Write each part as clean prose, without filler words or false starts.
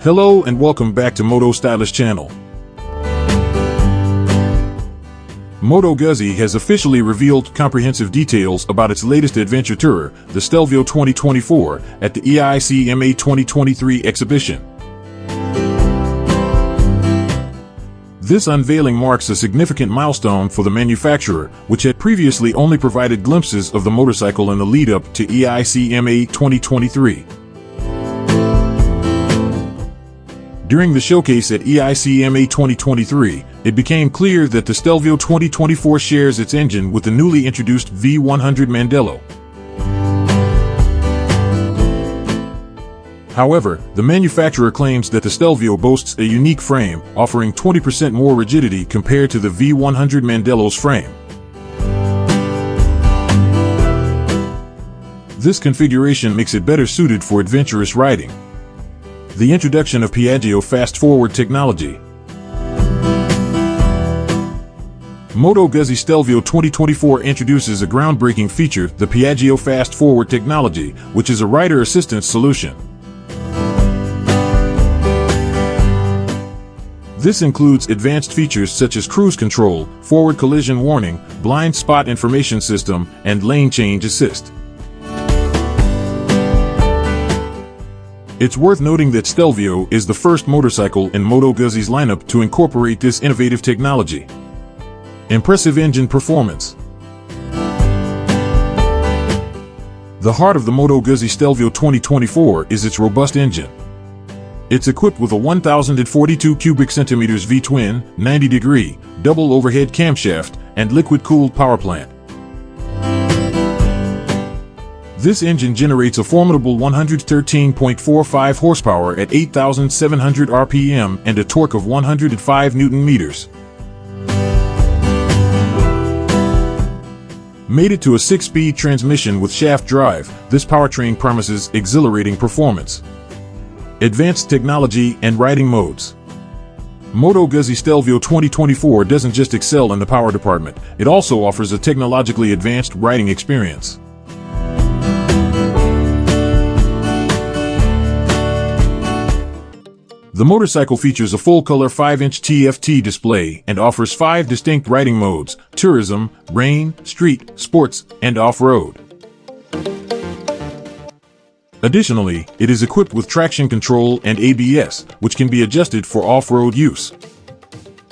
Hello and welcome back to Moto Stylish channel. Moto Guzzi has officially revealed comprehensive details about its latest adventure tourer, the Stelvio 2024, at the EICMA 2023 exhibition. This unveiling marks a significant milestone for the manufacturer, which had previously only provided glimpses of the motorcycle in the lead-up to EICMA 2023. During the showcase at EICMA 2023, it became clear that the Stelvio 2024 shares its engine with the newly introduced V100 Mandello. However, the manufacturer claims that the Stelvio boasts a unique frame, offering 20% more rigidity compared to the V100 Mandello's frame. This configuration makes it better suited for adventurous riding. The introduction of Piaggio Fast Forward technology. Moto Guzzi Stelvio 2024 introduces a groundbreaking feature, the Piaggio Fast Forward technology, which is a rider assistance solution. This includes advanced features such as cruise control, forward collision warning, blind spot information system, and lane change assist. It's worth noting that Stelvio is the first motorcycle in Moto Guzzi's lineup to incorporate this innovative technology. Impressive engine performance. The heart of the Moto Guzzi Stelvio 2024 is its robust engine. It's equipped with a 1,042 cubic centimeters V-twin, 90-degree, double overhead camshaft, and liquid-cooled power plant. This engine generates a formidable 113.45 horsepower at 8,700 RPM and a torque of 105 Nm. Mated to a 6-speed transmission with shaft drive, this powertrain promises exhilarating performance. Advanced technology and riding modes. Moto Guzzi Stelvio 2024 doesn't just excel in the power department, it also offers a technologically advanced riding experience. The motorcycle features a full-color 5-inch TFT display and offers 5 distinct riding modes: tourism, rain, street, sports, and off-road. Additionally, it is equipped with traction control and ABS, which can be adjusted for off-road use.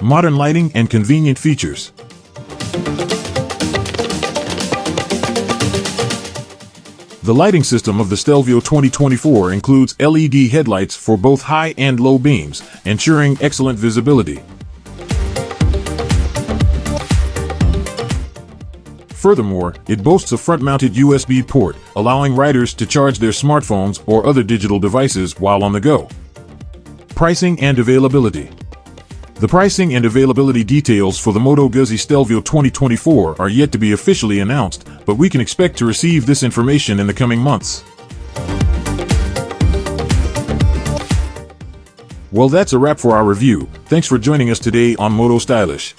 Modern lighting and convenient features. The lighting system of the Stelvio 2024 includes LED headlights for both high and low beams, ensuring excellent visibility. Furthermore, it boasts a front-mounted USB port, allowing riders to charge their smartphones or other digital devices while on the go. Pricing and availability. The pricing and availability details for the Moto Guzzi Stelvio 2024 are yet to be officially announced, but we can expect to receive this information in the coming months. Well, that's a wrap for our review. Thanks for joining us today on Moto Stylish.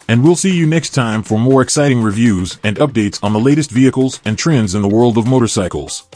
And we'll see you next time for more exciting reviews and updates on the latest vehicles and trends in the world of motorcycles.